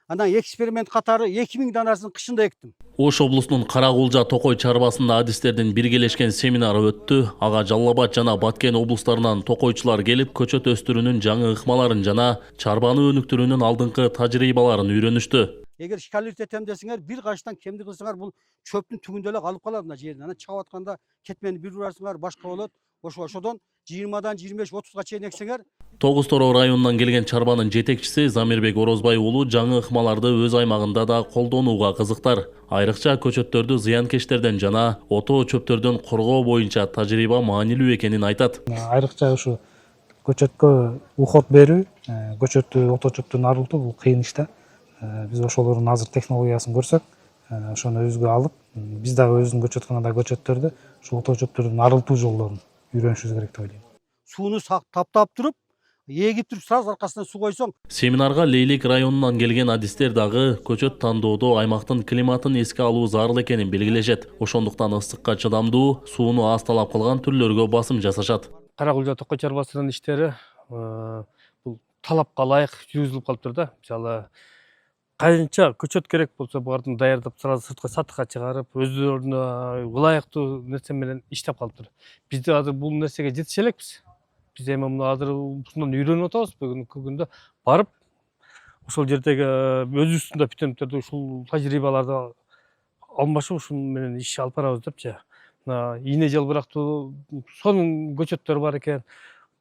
Анан эксперимент катары 2000 данасын кышында эктим. Ош облусунун Каракулжа Токой чарбасында адистердин биргелешкен семинары өттү. Ага Жалал Абад жана Баткен облустарынан токойчулар келип, көчөт өстүрүүнүн жаңы ыкмаларын жана чарбаны өнүктүрүүнүн алдыңкы тажрыйбаларын үйрөнүштү. Эгер шкалют этем десеңер, бир качтан кемди кылсаңар, бул чөптүн түбүндө эле калып калат мына жерден. Анан чыгып атканда кетмени бир урасыңар, башка болот. Ошодон 20дан 25-30га чейин эксеңер, Тогуз Торо районунан келген чарбанын жетекчиси Замирбек Орозбай уулу жаңы ыкмаларды өз аймагында да колдонууга кызыктар. Айрыкча көчөттөрдү зыянкечтерден жана ото чөптөрдөн коргоо боюнча тажрыйба маанилүү экенин айтат. Айрыкча ушу көчөткө уход берүү, көчөттү ото чөптөн арылтуу бул кыйын иш да. Биз ошолордун азыр технологиясын көрсөк, ошону өзүбүзгө алып, биз дагы өзүбүздүн көчөтканада көчөттөрдү ушул ото чөптөрдүн арылтуу жолдорун үйрөнүшүбүз керек деп ойлойм. сууну таптап туруп, эгип туруп сразу аркасынан суу койсоң, Семинарга Лейлек районунан келген адистер дагы көчөт тандоодо аймактын климатын эске алуу зарыл экенин белгилешет. Ошондуктан ысыкка чыдамдуу, сууну аз талап кылган түрлөргө басым жасашат. Каракулжа Токой чарбасынын иштери бул талапка ылайык жүргүзүлүп калыптыр да. Мисалы, канча көчөт керек болсо булардын даярдап сразу сыртка сатыкка чыгарып, өздөрүнө ылайыктуу нерсе менен иштеп калыптыр. Биз да азыр бул нерсеге жетише элекпиз. Биз эми муну азыр ушундан үйрөнүп атабыз. Бүгүнкү күндө барып ошол жердеги өзүбүздүн да бүтүнүктөрдү ушул тажрыйбаларды алмашып ушун менен иш алып барабыз депчи. Ийне жалбырактуу сонун көчөттөр бар экен.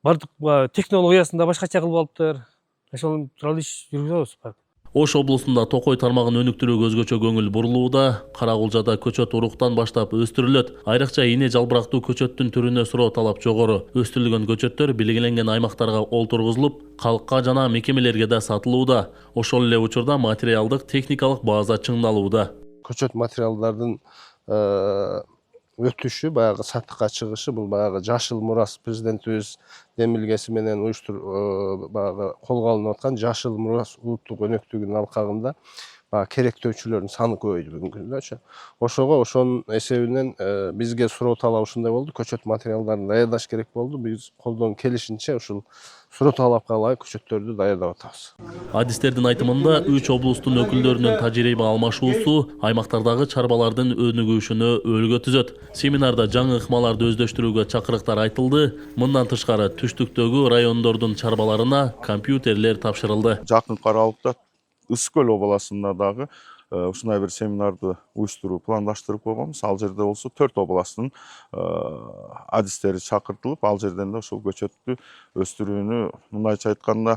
Бардык технологиясын да башкача кылып алыптыр. Ошол тууралуу иш жүргүзөбүз. Ош облусунда токой тармагын өнүктүрүүгө өзгөчө көңүл бурулууда. Каракулжада көчөт уруктан баштап өстүрүлөт. Айрыкча ийне жалбырактуу көчөттүн түрүнө суроо талап жогору. Өстүрүлгөн көчөттөр белгиленген аймактарга олтургузулуп, калкка жана мекемелерге да сатылууда. Ошол эле учурда материалдык техникалык база чыңдалууда. Көчөт материалдардын өтүшү, баягы сатыкка чыгышы, бул баягы жашыл мурас президентибиз демилгеси менен баягы колго алынып аткан жашыл мурас улуттук өнөктүгүнүн алкагында керектөөчүлөрдүн саны көбөйдү бүгүнкү күндө. Ошого ошонун эсебинен бизге суроо талап ушундай болду. Көчөт материалдарын даярдаш керек болду. Биз колдон келишинче ушул суроо талапка ылайык көчөттөрдү даярдап атабыз. Адистердин айтымында 3 облустун өкүлдөрүнүн тажрыйба алмашуусу аймактардагы чарбалардын өнүгүшүнө өөлгө түзөт. Семинарда жаңы ыкмаларды өздөштүрүүгө чакырыктар айтылды. Мындан тышкары түштүктөгү райондордун чарбаларына компьютерлер тапшырылды. Жакын аралыкта Ысык көл областында дагы ушундай бир семинарды уюштуруу пландаштырып койгонбуз. Ал жерде болсо 4 областтын адистери чакыртылып, ал жерден да ошол көчөттү өстүрүүнү, мындайча айтканда,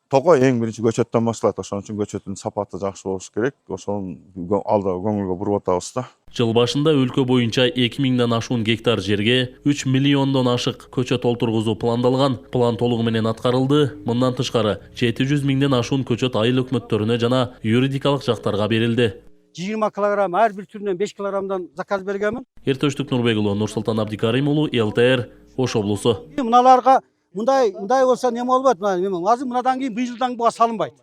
Токой эң биринчи көчөттөн башталат. Ошон үчүн көчөттүн сапаты жакшы болуш керек. Ошонун алда көңүлгө буруп атабыз да. Жыл башында өлкө боюнча 2000ден ашуун гектар жерге 3 миллиондон ашык көчөт олтургузуу пландалган. План толугу менен аткарылды. Мындан тышкары 700 миңден ашуун көчөт айыл өкмөттөрүнө жана юридикалык жактарга берилди. 20 килограмм, ар бир түрүнөн 5 килограммдан заказ бергенмин. Эртөштүк Нурбек уулу, Нурсултан Абдикарим уулу, ЛТР, Ош облусу. Мыналарга мындай болсо неме болбойт. Азыр мынадан кийин быйыл буга салынбайт.